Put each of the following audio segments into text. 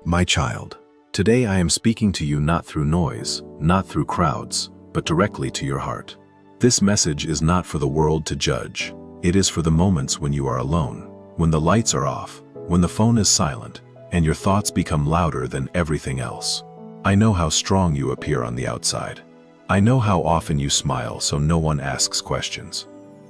My child, today I am speaking to you not through noise, not through crowds, but directly to your heart. This message is not for the world to judge. It is for the moments when you are alone, when the lights are off, when the phone is silent, and your thoughts become louder than everything else. I know how strong you appear on the outside. I know how often you smile so no one asks questions.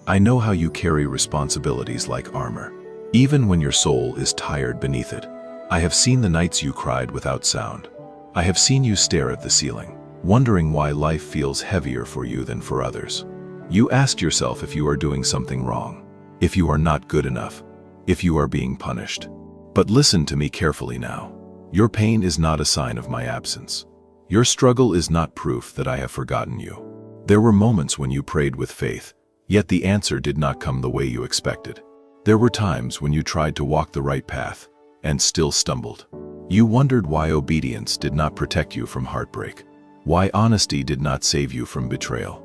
I know how you carry responsibilities like armor, even when your soul is tired beneath it. I have seen the nights you cried without sound. I have seen you stare at the ceiling, wondering why life feels heavier for you than for others. You ask yourself if you are doing something wrong, if you are not good enough, if you are being punished. But listen to me carefully now. Your pain is not a sign of my absence. Your struggle is not proof that I have forgotten you. There were moments when you prayed with faith, yet the answer did not come the way you expected. There were times when you tried to walk the right path, and still stumbled. You wondered why obedience did not protect you from heartbreak, why honesty did not save you from betrayal,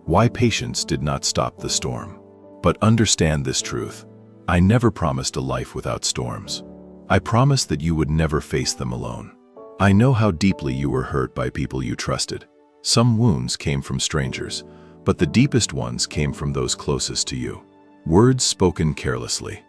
why patience did not stop the storm. But understand this truth. I never promised a life without storms. I promised that you would never face them alone. I know how deeply you were hurt by people you trusted. Some wounds came from strangers, but the deepest ones came from those closest to you. Words spoken carelessly,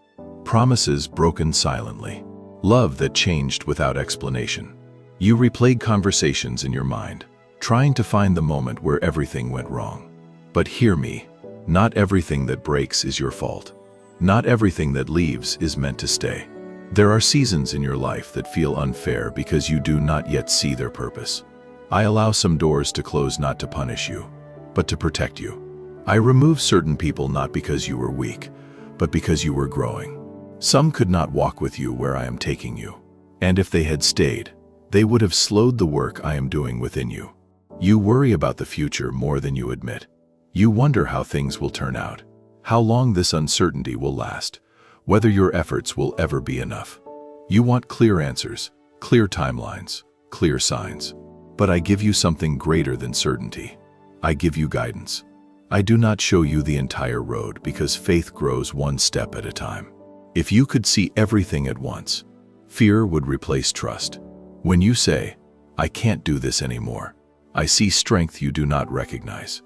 promises broken silently, love that changed without explanation. You replayed conversations in your mind, trying to find the moment where everything went wrong. But hear me, not everything that breaks is your fault. Not everything that leaves is meant to stay. There are seasons in your life that feel unfair because you do not yet see their purpose. I allow some doors to close not to punish you, but to protect you. I remove certain people not because you were weak, but because you were growing. Some could not walk with you where I am taking you, and if they had stayed, they would have slowed the work I am doing within you. You worry about the future more than you admit. You wonder how things will turn out, how long this uncertainty will last, whether your efforts will ever be enough. You want clear answers, clear timelines, clear signs. But I give you something greater than certainty. I give you guidance. I do not show you the entire road because faith grows one step at a time. If you could see everything at once, fear would replace trust. When you say, "I can't do this anymore," I see strength you do not recognize.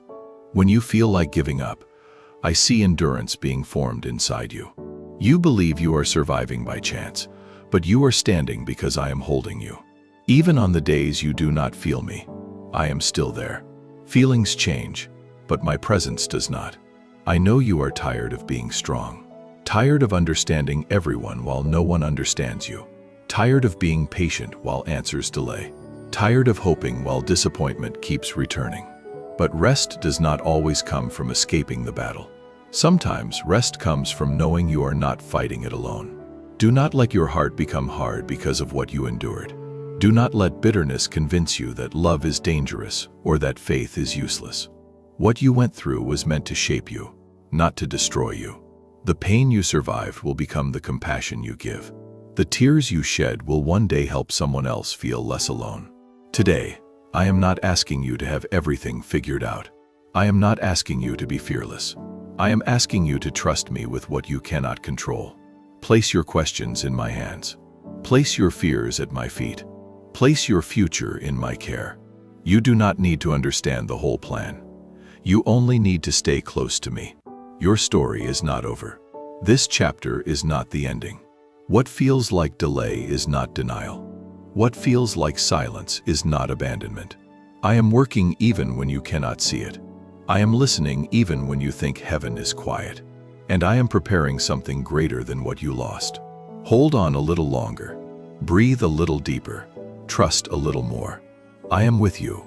When you feel like giving up, I see endurance being formed inside you. You believe you are surviving by chance, but you are standing because I am holding you. Even on the days you do not feel me, I am still there. Feelings change, but my presence does not. I know you are tired of being strong. Tired of understanding everyone while no one understands you. Tired of being patient while answers delay. Tired of hoping while disappointment keeps returning. But rest does not always come from escaping the battle. Sometimes rest comes from knowing you are not fighting it alone. Do not let your heart become hard because of what you endured. Do not let bitterness convince you that love is dangerous or that faith is useless. What you went through was meant to shape you, not to destroy you. The pain you survived will become the compassion you give. The tears you shed will one day help someone else feel less alone. Today, I am not asking you to have everything figured out. I am not asking you to be fearless. I am asking you to trust me with what you cannot control. Place your questions in my hands. Place your fears at my feet. Place your future in my care. You do not need to understand the whole plan. You only need to stay close to me. Your story is not over. This chapter is not the ending. What feels like delay is not denial. What feels like silence is not abandonment. I am working even when you cannot see it. I am listening even when you think heaven is quiet. And I am preparing something greater than what you lost. Hold on a little longer. Breathe a little deeper. Trust a little more. I am with you,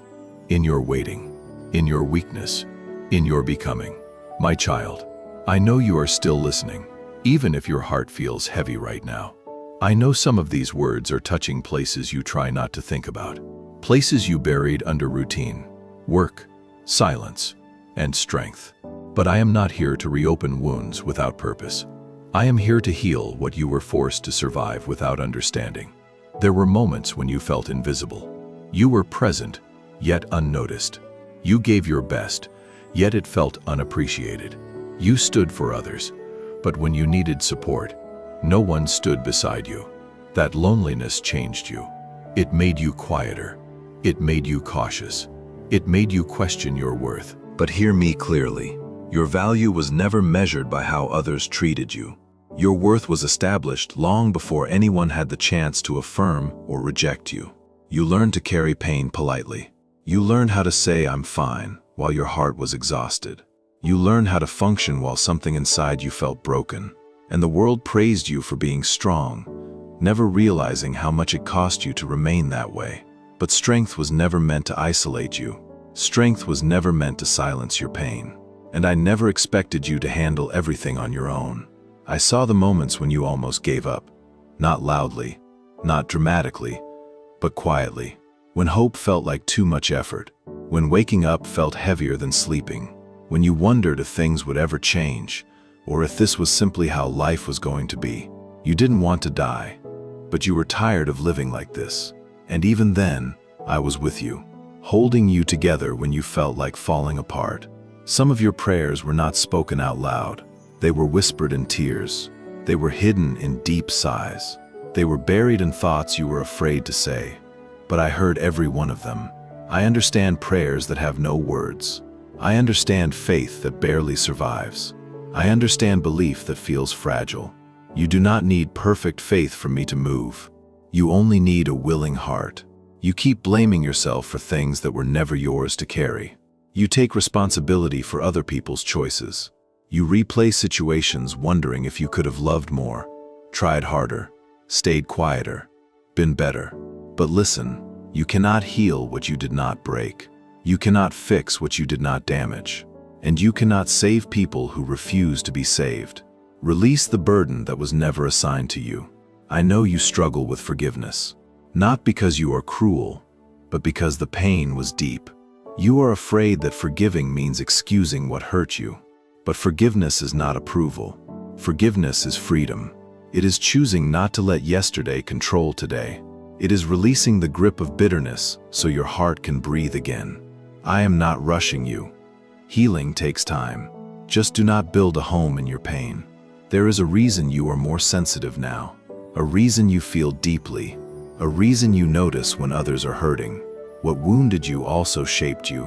in your waiting, in your weakness, in your becoming. My child, I know you are still listening, even if your heart feels heavy right now. I know some of these words are touching places you try not to think about, places you buried under routine, work, silence, and strength. But I am not here to reopen wounds without purpose. I am here to heal what you were forced to survive without understanding. There were moments when you felt invisible. You were present, yet unnoticed. You gave your best, yet it felt unappreciated. You stood for others, but when you needed support, no one stood beside you. That loneliness changed you. It made you quieter. It made you cautious. It made you question your worth. But hear me clearly. Your value was never measured by how others treated you. Your worth was established long before anyone had the chance to affirm or reject you. You learned to carry pain politely. You learned how to say "I'm fine" while your heart was exhausted. You learned how to function while something inside you felt broken. And the world praised you for being strong, never realizing how much it cost you to remain that way. But strength was never meant to isolate you. Strength was never meant to silence your pain. And I never expected you to handle everything on your own. I saw the moments when you almost gave up. Not loudly, not dramatically, but quietly. When hope felt like too much effort. When waking up felt heavier than sleeping. When you wondered if things would ever change, or if this was simply how life was going to be. You didn't want to die, but you were tired of living like this. And even then, I was with you, holding you together when you felt like falling apart. Some of your prayers were not spoken out loud. They were whispered in tears. They were hidden in deep sighs. They were buried in thoughts you were afraid to say. But I heard every one of them. I understand prayers that have no words. I understand faith that barely survives. I understand belief that feels fragile. You do not need perfect faith for me to move. You only need a willing heart. You keep blaming yourself for things that were never yours to carry. You take responsibility for other people's choices. You replay situations wondering if you could have loved more, tried harder, stayed quieter, been better. But listen, you cannot heal what you did not break. You cannot fix what you did not damage. And you cannot save people who refuse to be saved. Release the burden that was never assigned to you. I know you struggle with forgiveness, not because you are cruel, but because the pain was deep. You are afraid that forgiving means excusing what hurt you. But forgiveness is not approval. Forgiveness is freedom. It is choosing not to let yesterday control today. It is releasing the grip of bitterness so your heart can breathe again. I am not rushing you. Healing takes time. Just do not build a home in your pain. There is a reason you are more sensitive now. A reason you feel deeply. A reason you notice when others are hurting. What wounded you also shaped you.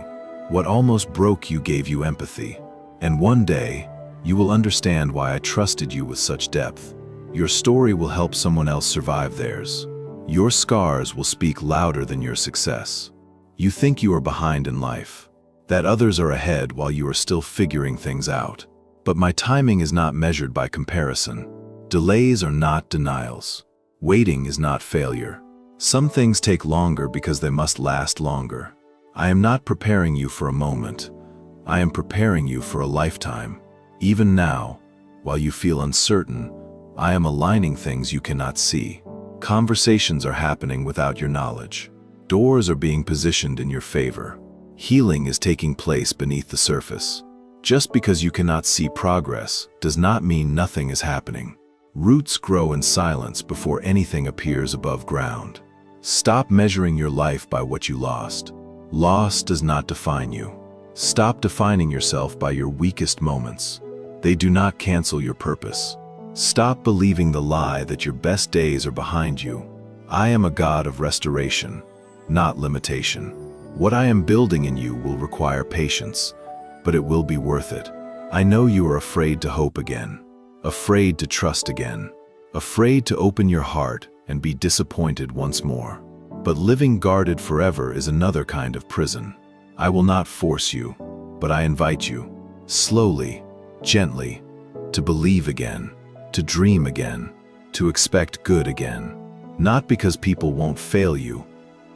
What almost broke you gave you empathy. And one day, you will understand why I trusted you with such depth. Your story will help someone else survive theirs. Your scars will speak louder than your success. You think you are behind in life, that others are ahead while you are still figuring things out. But my timing is not measured by comparison. Delays are not denials. Waiting is not failure. Some things take longer because they must last longer. I am not preparing you for a moment. I am preparing you for a lifetime. Even now, while you feel uncertain, I am aligning things you cannot see. Conversations are happening without your knowledge. Doors are being positioned in your favor. Healing is taking place beneath the surface. Just because you cannot see progress does not mean nothing is happening. Roots grow in silence before anything appears above ground. Stop measuring your life by what you lost. Loss does not define you. Stop defining yourself by your weakest moments. They do not cancel your purpose. Stop believing the lie that your best days are behind you. I am a God of restoration, not limitation. What I am building in you will require patience, but it will be worth it. I know you are afraid to hope again, afraid to trust again, afraid to open your heart and be disappointed once more. But living guarded forever is another kind of prison. I will not force you, but I invite you, slowly, gently, to believe again, to dream again, to expect good again. Not because people won't fail you,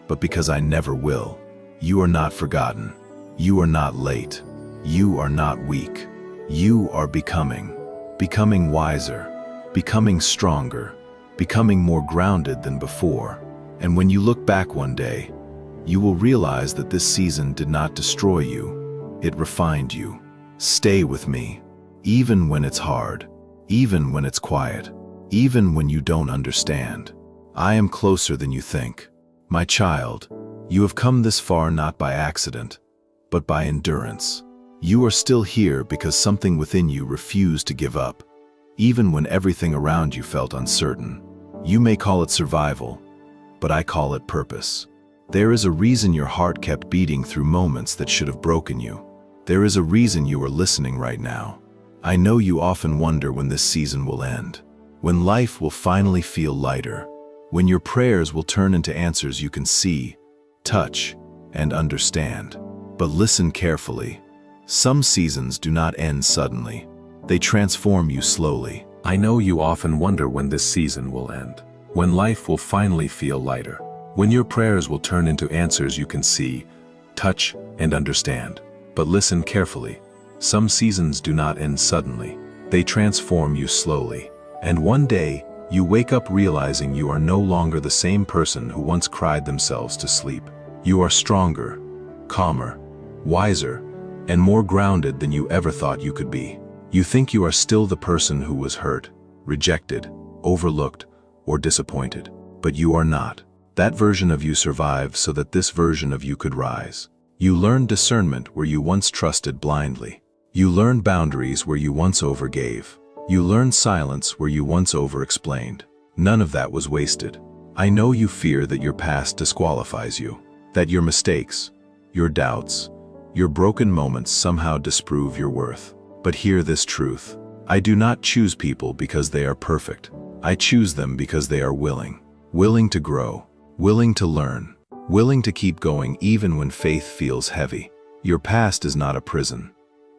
but because I never will. You are not forgotten. You are not late. You are not weak. You are becoming wiser, becoming stronger, becoming more grounded than before. And when you look back one day, you will realize that this season did not destroy you. It refined you. Stay with me, even when it's hard, even when it's quiet, even when you don't understand. I am closer than you think. My child, you have come this far not by accident, but by endurance. You are still here because something within you refused to give up, even when everything around you felt uncertain. You may call it survival, but I call it purpose. There is a reason your heart kept beating through moments that should have broken you. There is a reason you are listening right now. I know you often wonder when this season will end, when life will finally feel lighter, when your prayers will turn into answers you can see, touch, and understand. But listen carefully. Some seasons do not end suddenly. They transform you slowly. I know you often wonder when this season will end, when life will finally feel lighter, when your prayers will turn into answers you can see, touch, and understand. But listen carefully. Some seasons do not end suddenly. They transform you slowly. And one day, you wake up realizing you are no longer the same person who once cried themselves to sleep. You are stronger, calmer, wiser, and more grounded than you ever thought you could be. You think you are still the person who was hurt, rejected, overlooked, or disappointed. But you are not. That version of you survived so that this version of you could rise. You learned discernment where you once trusted blindly. You learned boundaries where you once overgave. You learned silence where you once over-explained. None of that was wasted. I know you fear that your past disqualifies you, that your mistakes, your doubts, your broken moments somehow disprove your worth. But hear this truth. I do not choose people because they are perfect. I choose them because they are willing. Willing to grow, willing to learn, willing to keep going even when faith feels heavy. Your past is not a prison.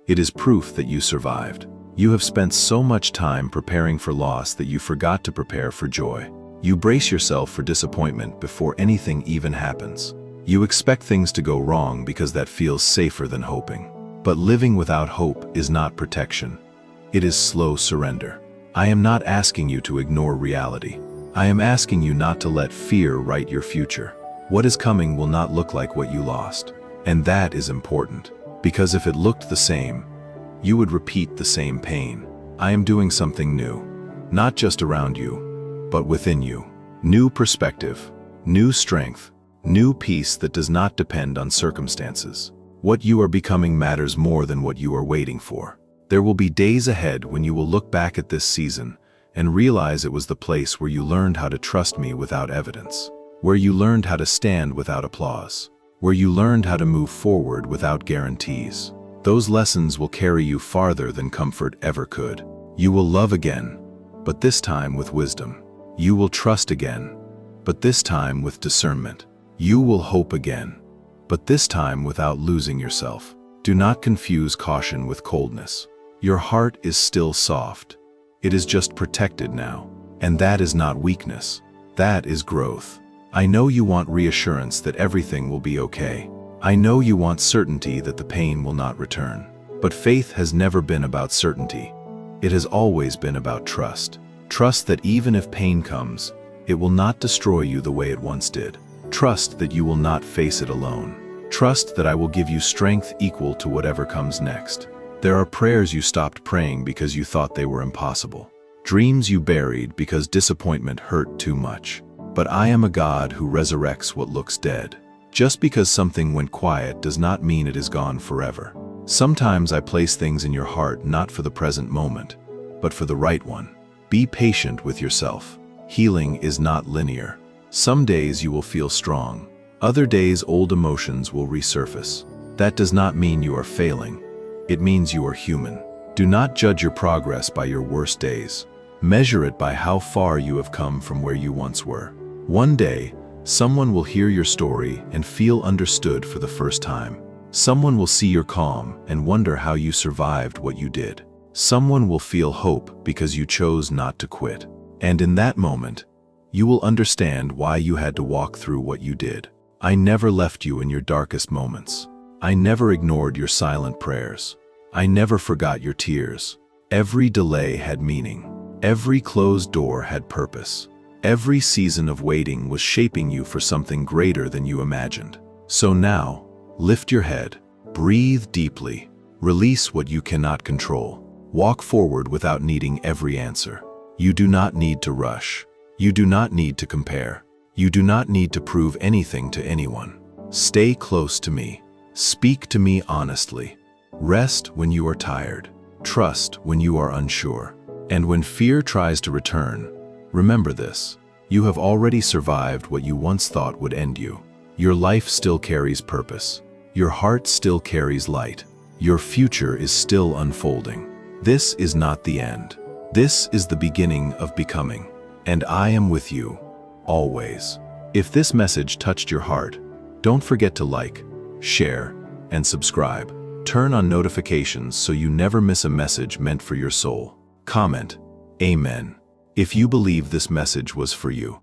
It is proof that you survived. You have spent so much time preparing for loss that you forgot to prepare for joy. You brace yourself for disappointment before anything even happens. You expect things to go wrong because that feels safer than hoping. But living without hope is not protection. It is slow surrender. I am not asking you to ignore reality. I am asking you not to let fear write your future. What is coming will not look like what you lost. And that is important. Because if it looked the same, you would repeat the same pain. I am doing something new. Not just around you, but within you. New perspective, new strength, new peace that does not depend on circumstances. What you are becoming matters more than what you are waiting for. There will be days ahead when you will look back at this season and realize it was the place where you learned how to trust me without evidence, where you learned how to stand without applause, where you learned how to move forward without guarantees. Those lessons will carry you farther than comfort ever could. You will love again, but this time with wisdom. You will trust again, but this time with discernment. You will hope again, but this time without losing yourself. Do not confuse caution with coldness. Your heart is still soft. It is just protected now. And that is not weakness. That is growth. I know you want reassurance that everything will be okay. I know you want certainty that the pain will not return. But faith has never been about certainty. It has always been about trust. Trust that even if pain comes, it will not destroy you the way it once did. Trust that you will not face it alone. Trust that I will give you strength equal to whatever comes next. There are prayers you stopped praying because you thought they were impossible. Dreams you buried because disappointment hurt too much. But I am a God who resurrects what looks dead. Just because something went quiet does not mean it is gone forever. Sometimes I place things in your heart not for the present moment, but for the right one. Be patient with yourself. Healing is not linear. Some days you will feel strong. Other days old emotions will resurface. That does not mean you are failing. It means you are human. Do not judge your progress by your worst days. Measure it by how far you have come from where you once were. One day, someone will hear your story and feel understood for the first time. Someone will see your calm and wonder how you survived what you did. Someone will feel hope because you chose not to quit. And in that moment, you will understand why you had to walk through what you did. I never left you in your darkest moments. I never ignored your silent prayers. I never forgot your tears. Every delay had meaning. Every closed door had purpose. Every season of waiting was shaping you for something greater than you imagined. So now, lift your head, breathe deeply, release what you cannot control. Walk forward without needing every answer. You do not need to rush. You do not need to compare. You do not need to prove anything to anyone. Stay close to me. Speak to me honestly. Rest when you are tired. Trust when you are unsure. And when fear tries to return, remember this. You have already survived what you once thought would end you. Your life still carries purpose. Your heart still carries light. Your future is still unfolding. This is not the end. This is the beginning of becoming. And I am with you, always. If this message touched your heart, don't forget to like, share, and subscribe. Turn on notifications so you never miss a message meant for your soul. Comment, Amen, if you believe this message was for you.